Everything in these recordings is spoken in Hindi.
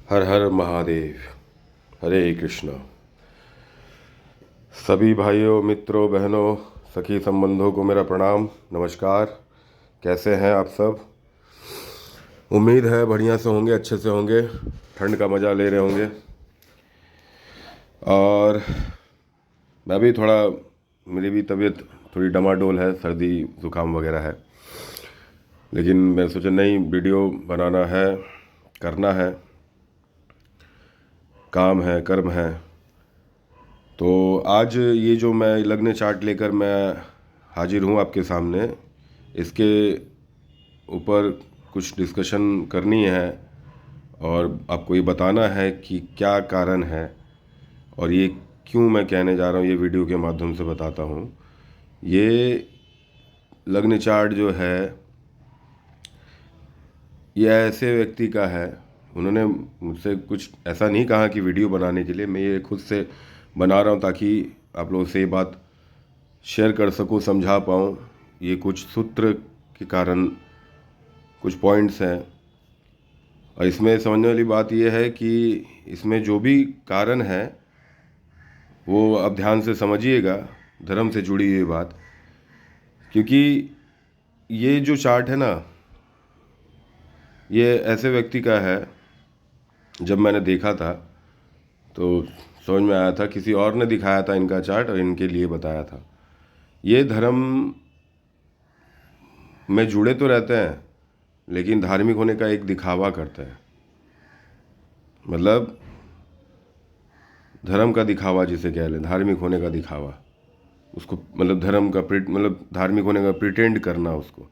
हर हर महादेव। हरे कृष्णा। सभी भाइयों, मित्रों, बहनों, सखी संबंधों को मेरा प्रणाम, नमस्कार। कैसे हैं आप सब? उम्मीद है बढ़िया से होंगे, अच्छे से होंगे, ठंड का मज़ा ले रहे होंगे। और मैं भी थोड़ा, मेरी भी तबीयत थोड़ी डमाडोल है, सर्दी ज़ुकाम वगैरह है। लेकिन मैं सोचा नहीं, वीडियो बनाना है, करना है, काम है, कर्म है। तो आज ये जो मैं लग्न चार्ट लेकर मैं हाजिर हूँ आपके सामने, इसके ऊपर कुछ डिस्कशन करनी है और आपको ये बताना है कि क्या कारण है और ये क्यों मैं कहने जा रहा हूँ, ये वीडियो के माध्यम से बताता हूँ। ये लग्न चार्ट जो है, ये ऐसे व्यक्ति का है, उन्होंने मुझसे कुछ ऐसा नहीं कहा कि वीडियो बनाने के लिए, मैं ये खुद से बना रहा हूँ ताकि आप लोगों से ये बात शेयर कर सकूँ, समझा पाऊँ। ये कुछ सूत्र के कारण कुछ पॉइंट्स हैं और इसमें समझने वाली बात यह है कि इसमें जो भी कारण है वो अब ध्यान से समझिएगा, धर्म से जुड़ी हुई बात। क्योंकि ये जो चार्ट है ना, ये ऐसे व्यक्ति का है, जब मैंने देखा था तो समझ में आया था, किसी और ने दिखाया था इनका चार्ट और इनके लिए बताया था। ये धर्म में जुड़े तो रहते हैं लेकिन धार्मिक होने का एक दिखावा करते हैं। मतलब धर्म का दिखावा जिसे कह लें, धार्मिक होने का दिखावा, उसको मतलब धर्म का मतलब धार्मिक होने का प्रिटेंड करना उसको,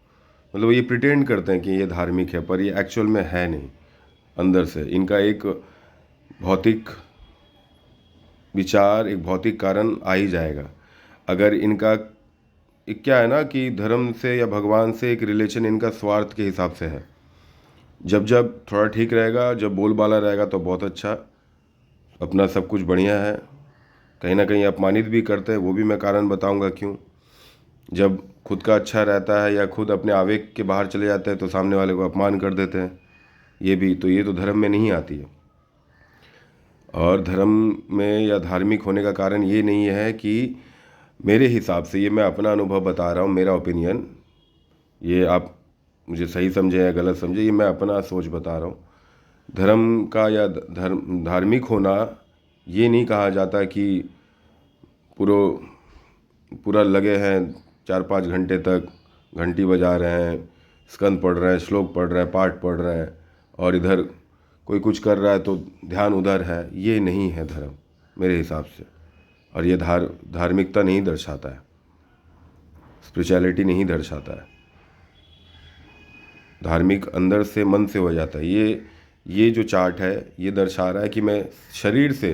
मतलब ये प्रिटेंड करते हैं कि ये धार्मिक है पर ये एक्चुअल में है नहीं। अंदर से इनका एक भौतिक विचार, एक भौतिक कारण आ ही जाएगा। अगर इनका एक क्या है ना कि धर्म से या भगवान से एक रिलेशन इनका स्वार्थ के हिसाब से है। जब जब थोड़ा ठीक रहेगा, जब बोलबाला रहेगा तो बहुत अच्छा, अपना सब कुछ बढ़िया है। कहीं ना कहीं अपमानित भी करते हैं, वो भी मैं कारण बताऊंगा क्यों। जब खुद का अच्छा रहता है या खुद अपने आवेग के बाहर चले जाते हैं तो सामने वाले को अपमान कर देते हैं। ये तो धर्म में नहीं आती है। और धर्म में या धार्मिक होने का कारण ये नहीं है कि मेरे हिसाब से, ये मैं अपना अनुभव बता रहा हूँ, मेरा ओपिनियन, ये आप मुझे सही समझे या गलत समझे, ये मैं अपना सोच बता रहा हूँ। धर्म का या धार्मिक होना ये नहीं कहा जाता कि पूरा लगे हैं 4-5 घंटे तक घंटी बजा रहे हैं, स्कंद पढ़ रहे हैं, श्लोक पढ़ रहे हैं, पाठ पढ़ रहे हैं और इधर कोई कुछ कर रहा है तो ध्यान उधर है। ये नहीं है धर्म मेरे हिसाब से। और ये धार्मिकता नहीं दर्शाता है, स्पिरिचुअलिटी नहीं दर्शाता है। धार्मिक अंदर से, मन से हो जाता है। ये जो चार्ट है ये दर्शा रहा है कि मैं शरीर से,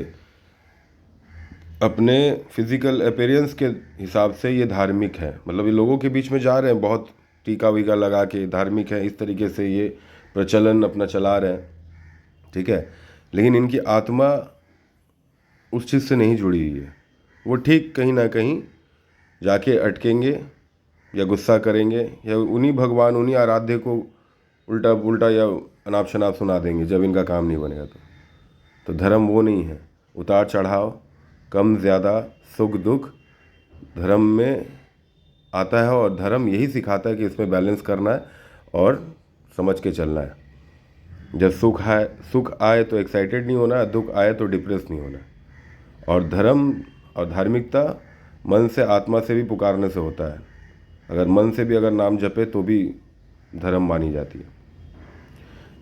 अपने फिजिकल अपीयरेंस के हिसाब से ये धार्मिक है। मतलब ये लोगों के बीच में जा रहे हैं, बहुत टीका वीका लगा के धार्मिक है, इस तरीके से ये प्रचलन अपना चला रहे हैं, ठीक है। लेकिन इनकी आत्मा उस चीज़ से नहीं जुड़ी हुई है। वो ठीक कहीं ना कहीं जाके अटकेंगे या गुस्सा करेंगे या उन्हीं भगवान, उन्हीं आराध्य को उल्टा पुल्टा या अनाप शनाप सुना देंगे जब इनका काम नहीं बनेगा तो धर्म वो नहीं है। उतार चढ़ाव, कम ज़्यादा, सुख दुख धर्म में आता है और धर्म यही सिखाता है कि इसमें बैलेंस करना है और समझ के चलना है। जब सुख आए तो एक्साइटेड नहीं होना, दुख आए तो डिप्रेस नहीं होना। और धर्म और धार्मिकता मन से, आत्मा से भी पुकारने से होता है। अगर मन से भी अगर नाम जपे तो भी धर्म मानी जाती है।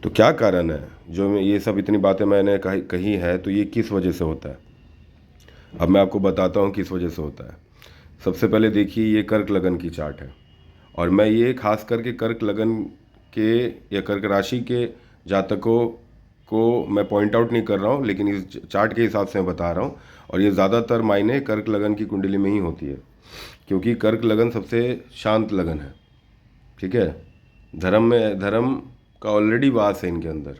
तो क्या कारण है जो मैं ये सब इतनी बातें मैंने कही है, तो ये किस वजह से होता है? अब मैं आपको बताता हूँ किस वजह से होता है। सबसे पहले देखिए, ये कर्क लगन की चार्ट है और मैं ये खास करके कर्क लगन के या कर्क राशि के जातकों को मैं पॉइंट आउट नहीं कर रहा हूँ, लेकिन इस चार्ट के हिसाब से मैं बता रहा हूँ। और ये ज़्यादातर मायने कर्क लगन की कुंडली में ही होती है, क्योंकि कर्क लगन सबसे शांत लगन है, ठीक है। धर्म का ऑलरेडी वास है इनके अंदर।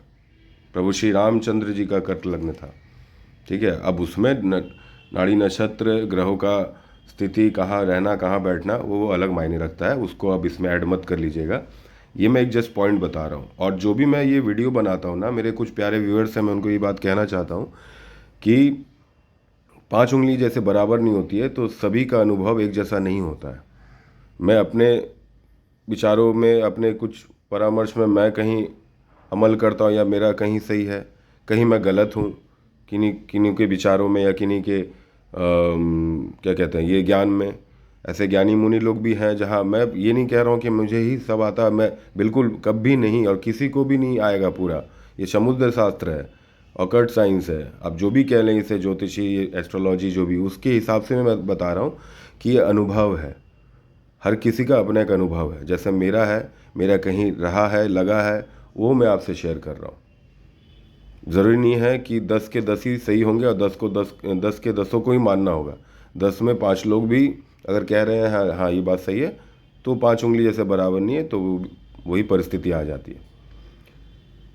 प्रभु श्री रामचंद्र जी का कर्क लग्न था, ठीक है। अब उसमें नाड़ी नक्षत्र, ग्रहों का स्थिति, कहाँ रहना कहाँ बैठना, वो अलग मायने रखता है, उसको अब इसमें ऐड मत कर लीजिएगा। ये मैं एक जस्ट पॉइंट बता रहा हूँ। और जो भी मैं ये वीडियो बनाता हूँ ना, मेरे कुछ प्यारे व्यूअर्स हैं, मैं उनको ये बात कहना चाहता हूँ कि 5 उंगली जैसे बराबर नहीं होती है, तो सभी का अनुभव एक जैसा नहीं होता है। मैं अपने विचारों में, अपने कुछ परामर्श में मैं कहीं अमल करता हूँ या मेरा कहीं सही है, कहीं मैं गलत हूँ, किन्हीं किन्हीं के विचारों में या किन्हीं के क्या कहते हैं ये ज्ञान में। ऐसे ज्ञानी मुनि लोग भी हैं जहाँ मैं ये नहीं कह रहा हूँ कि मुझे ही सब आता है, मैं बिल्कुल कभी नहीं, और किसी को भी नहीं आएगा पूरा। ये समुद्र शास्त्र है, ऑकल्ट साइंस है, आप जो भी कह लें इसे, ज्योतिषी, एस्ट्रोलॉजी, जो भी, उसके हिसाब से मैं बता रहा हूँ कि ये अनुभव है। हर किसी का अपना एक अनुभव है, जैसे मेरा है, मेरा कहीं रहा है, लगा है, वो मैं आपसे शेयर कर रहा हूँ। ज़रूरी नहीं है कि 10 के 10 ही सही होंगे और 10 के 10 को ही मानना होगा। 10 में 5 लोग भी अगर कह रहे हैं हाँ हाँ ये बात सही है, तो 5 उंगली जैसे बराबर नहीं है, तो वही परिस्थिति आ जाती है।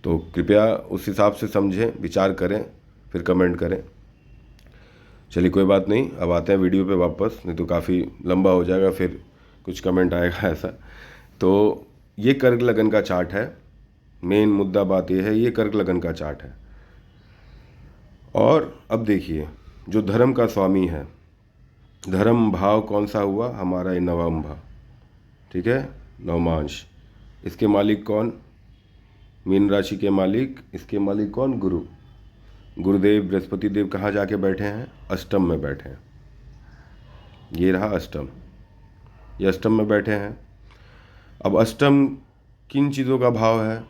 तो कृपया उस हिसाब से समझें, विचार करें, फिर कमेंट करें। चलिए कोई बात नहीं, अब आते हैं वीडियो पे वापस, नहीं तो काफ़ी लंबा हो जाएगा, फिर कुछ कमेंट आएगा ऐसा। तो ये कर्क लगन का चार्ट है। मेन मुद्दा बात यह है, ये कर्क लगन का चार्ट है। और अब देखिए, जो धर्म का स्वामी है, धर्म भाव कौन सा हुआ हमारा, ये नवम भाव, ठीक है, नवमांश। इसके मालिक कौन, मीन राशि के मालिक, इसके मालिक कौन, गुरु। गुरुदेव बृहस्पति देव कहाँ जाके बैठे हैं, अष्टम में बैठे हैं। ये रहा अष्टम, ये अष्टम में बैठे हैं। अब अष्टम किन चीज़ों का भाव है,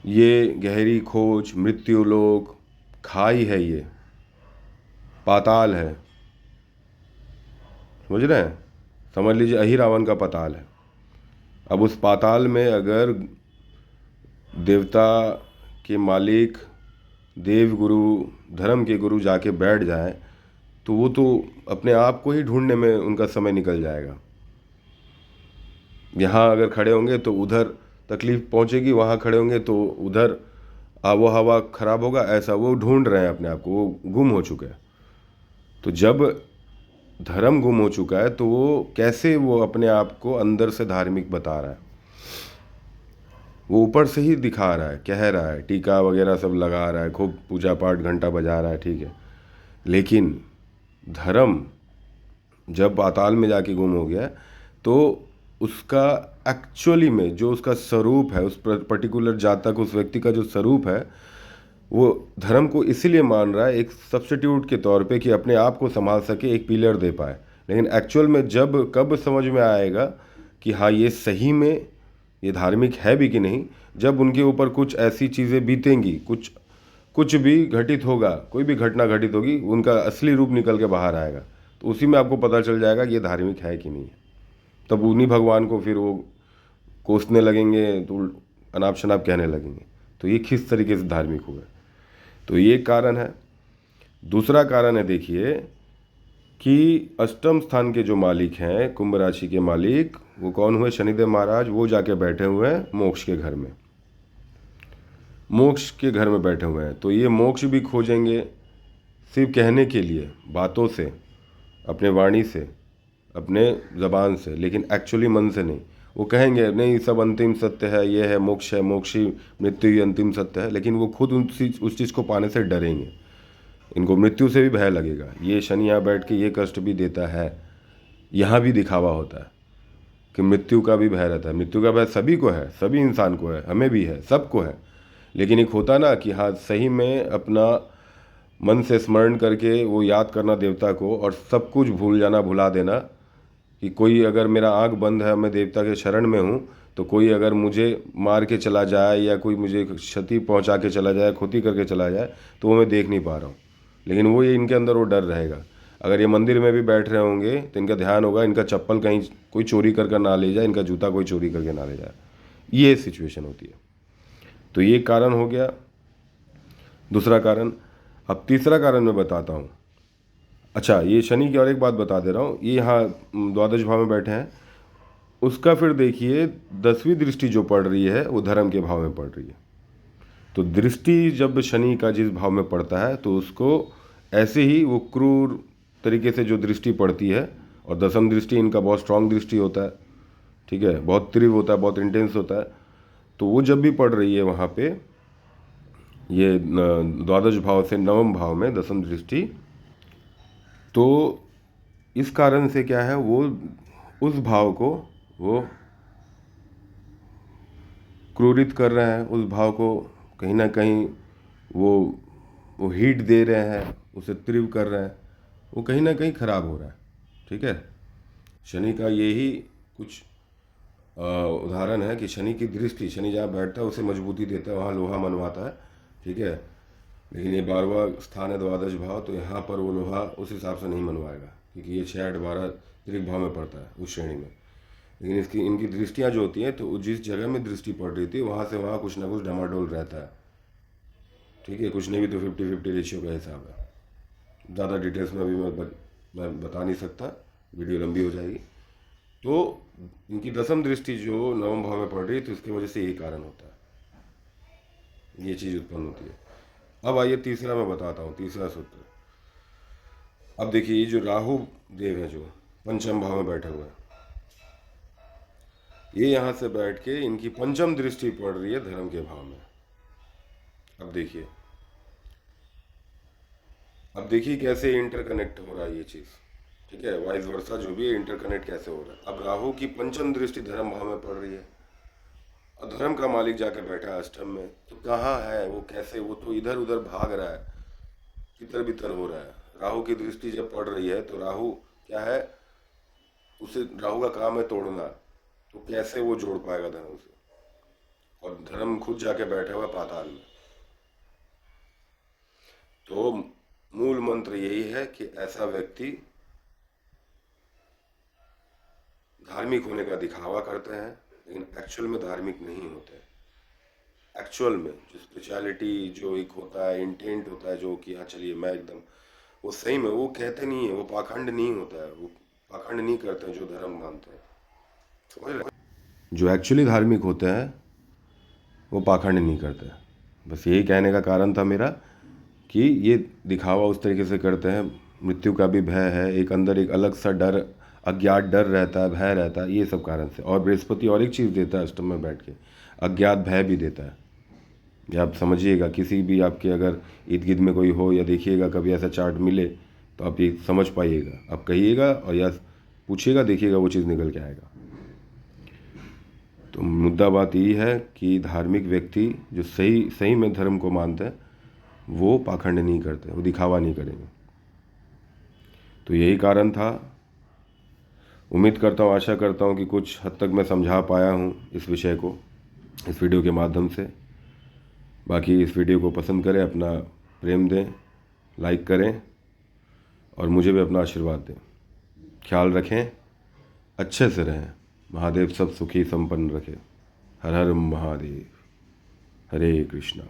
ये गहरी खोज, मृत्युलोक, खाई है, ये पाताल है, समझ रहे हैं, समझ लीजिए अहिरावण का पाताल है। अब उस पाताल में अगर देवता के मालिक, देव गुरु, धर्म के गुरु जाके बैठ जाए, तो वो तो अपने आप को ही ढूंढने में उनका समय निकल जाएगा। यहाँ अगर खड़े होंगे तो उधर तकलीफ पहुँचेगी, वहाँ खड़े होंगे तो उधर आबो हवा खराब होगा, ऐसा वो ढूंढ रहे हैं अपने आप को, वो गुम हो चुके हैं। तो जब धर्म गुम हो चुका है, तो वो कैसे वो अपने आप को अंदर से धार्मिक बता रहा है, वो ऊपर से ही दिखा रहा है, कह रहा है, टीका वगैरह सब लगा रहा है, खूब पूजा पाठ घंटा बजा रहा है, ठीक है। लेकिन धर्म जब पाताल में जाके गुम हो गया, तो उसका एक्चुअली में जो उसका स्वरूप है, उस पर्टिकुलर जातक, उस व्यक्ति का जो स्वरूप है, वो धर्म को इसीलिए मान रहा है एक सब्स्टिट्यूट के तौर पे कि अपने आप को संभाल सके, एक पिलर दे पाए। लेकिन एक्चुअल में जब कब समझ में आएगा कि हाँ ये सही में ये धार्मिक है भी कि नहीं, जब उनके ऊपर कुछ ऐसी चीज़ें बीतेंगी, कुछ भी घटित होगा, कोई भी घटना घटित होगी, उनका असली रूप निकल के बाहर आएगा, तो उसी में आपको पता चल जाएगा कि ये धार्मिक है कि नहीं है। तब उन्हीं भगवान को फिर वो कोसने लगेंगे, तो अनाप शनाप कहने लगेंगे। तो ये किस तरीके से धार्मिक हुए, तो ये कारण है। दूसरा कारण है, देखिए कि अष्टम स्थान के जो मालिक हैं, कुंभ राशि के मालिक, वो कौन हुए, शनिदेव महाराज। वो जाके बैठे हुए हैं मोक्ष के घर में, मोक्ष के घर में बैठे हुए हैं। तो ये मोक्ष भी खोजेंगे सिर्फ कहने के लिए, बातों से, अपने वाणी से, अपने ज़बान से, लेकिन एक्चुअली मन से नहीं। वो कहेंगे नहीं सब अंतिम सत्य है, ये है मोक्ष है, मोक्ष ही, मृत्यु ही अंतिम सत्य है, लेकिन वो खुद उस चीज़ को पाने से डरेंगे। इनको मृत्यु से भी भय लगेगा। ये शनि यहाँ बैठ के ये कष्ट भी देता है, यहाँ भी दिखावा होता है कि मृत्यु का भी भय रहता है। मृत्यु का भय सभी को है, सभी इंसान को है, हमें भी है, सबको है। लेकिन एक होता ना कि हाँ सही में अपना मन से स्मरण करके वो याद करना देवता को, और सब कुछ भूल जाना, भुला देना कि कोई अगर मेरा आँख बंद है, मैं देवता के शरण में हूँ, तो कोई अगर मुझे मार के चला जाए या कोई मुझे क्षति पहुँचा के चला जाए, क्षति करके चला जाए, तो वो मैं देख नहीं पा रहा हूँ। लेकिन वो ये इनके अंदर वो डर रहेगा। अगर ये मंदिर में भी बैठ रहे होंगे तो इनका ध्यान होगा, इनका चप्पल कहीं कोई चोरी करके ना ले जाए, इनका जूता कोई चोरी करके ना ले जाए। ये सिचुएशन होती है। तो ये कारण हो गया दूसरा कारण। अब तीसरा कारण मैं बताता हूँ। अच्छा, ये शनि की और एक बात बता दे रहा हूँ, ये यहाँ द्वादश भाव में बैठे हैं, उसका फिर देखिए 10वीं दृष्टि जो पड़ रही है वो धर्म के भाव में पड़ रही है। तो दृष्टि जब शनि का जिस भाव में पड़ता है, तो उसको ऐसे ही वो क्रूर तरीके से जो दृष्टि पड़ती है, और दसम दृष्टि इनका बहुत स्ट्रांग दृष्टि होता है, ठीक है, बहुत तीव्र होता है, बहुत इंटेंस होता है। तो वो जब भी पड़ रही है वहाँ पे ये द्वादश भाव से नवम भाव में दसम दृष्टि, तो इस कारण से क्या है, वो उस भाव को वो क्रोधित कर रहे हैं, उस भाव को कहीं ना कहीं वो हीट दे रहे हैं, उसे तीव्र कर रहे हैं, वो कहीं ना कहीं खराब हो रहा है। ठीक है, शनि का यही कुछ उदाहरण है कि शनि की दृष्टि, शनि जहाँ बैठता है उसे मजबूती देता है, वहाँ लोहा मनवाता है। ठीक है, लेकिन ये 12वां स्थान है द्वादश भाव, तो यहाँ पर वो लोहा उस हिसाब से नहीं मनवाएगा, क्योंकि ये 6, 8, 12 त्रिक भाव में पड़ता है उस श्रेणी में। लेकिन इनकी दृष्टियाँ जो होती हैं, तो जिस जगह में दृष्टि पड़ रही थी वहाँ से वहाँ कुछ ना कुछ डमाडोल रहता है। ठीक है, कुछ नहीं भी तो 50-50 रेशियो का हिसाब है। ज़्यादा डिटेल्स में अभी मैं बता नहीं सकता, वीडियो लंबी हो जाएगी। तो इनकी दसम दृष्टि जो नवम भाव में पड़ रही है, तो इसकी वजह से यही कारण होता है, ये चीज़ उत्पन्न होती है। अब आइए तीसरा मैं बताता हूँ, तीसरा सूत्र। अब देखिए, ये जो राहु देव है जो पंचम भाव में बैठे हुए हैं, ये यहाँ से बैठ के इनकी पंचम दृष्टि पड़ रही है धर्म के भाव में। अब देखिए कैसे इंटरकनेक्ट हो रहा है ये चीज़। ठीक है, वाइस वर्सा जो भी है, इंटरकनेक्ट कैसे हो रहा है। अब राहु की पंचम दृष्टि धर्म भाव में पड़ रही है, और धर्म का मालिक जाकर बैठा है अष्टम में, तो कहाँ है वो, कैसे, वो तो इधर उधर भाग रहा है, तितर बितर हो रहा है। राहु की दृष्टि जब पड़ रही है, तो राहु क्या है, उसे, राहु का काम है तोड़ना, तो कैसे वो जोड़ पाएगा धर्म से, और धर्म खुद जाके बैठा हुआ पाताल में। तो मूल मंत्र यही है कि ऐसा व्यक्ति धार्मिक होने का दिखावा करते हैं, लेकिन एक्चुअल में धार्मिक नहीं होते। एक्चुअल में जो स्पिरिचुअलिटी जो एक होता है, इंटेंट होता है, जो कि हाँ चलिए मैं एकदम, वो सही में वो कहते नहीं है, वो पाखंड नहीं होता है, वो पाखंड नहीं करते हैं जो धर्म मानते हैं। समझ रहे? जो एक्चुअली धार्मिक होते हैं वो पाखंड नहीं करते। बस यही कहने का कारण था मेरा, कि ये दिखावा उस तरीके से करते हैं, मृत्यु का भी भय है, एक अंदर एक अलग सा डर, अज्ञात डर रहता है, भय रहता है, ये सब कारण से। और बृहस्पति और एक चीज़ देता है अष्टम में बैठ के, अज्ञात भय भी देता है। ये आप समझिएगा, किसी भी आपके अगर इर्द गिर्द में कोई हो, या देखिएगा कभी ऐसा चार्ट मिले, तो आप ये समझ पाइएगा, आप कहिएगा और या पूछिएगा, देखिएगा वो चीज़ निकल के आएगा। तो मुद्दा बात यही है कि धार्मिक व्यक्ति जो सही सही में धर्म को मानते हैं, वो पाखंड नहीं करते, वो दिखावा नहीं करेंगे। तो यही कारण था। उम्मीद करता हूँ, आशा करता हूँ कि कुछ हद तक मैं समझा पाया हूँ इस विषय को, इस वीडियो के माध्यम से। बाकी इस वीडियो को पसंद करें, अपना प्रेम दें, लाइक करें, और मुझे भी अपना आशीर्वाद दें। ख्याल रखें, अच्छे से रहें, महादेव सब सुखी संपन्न रखे। हर हर महादेव, हरे कृष्णा।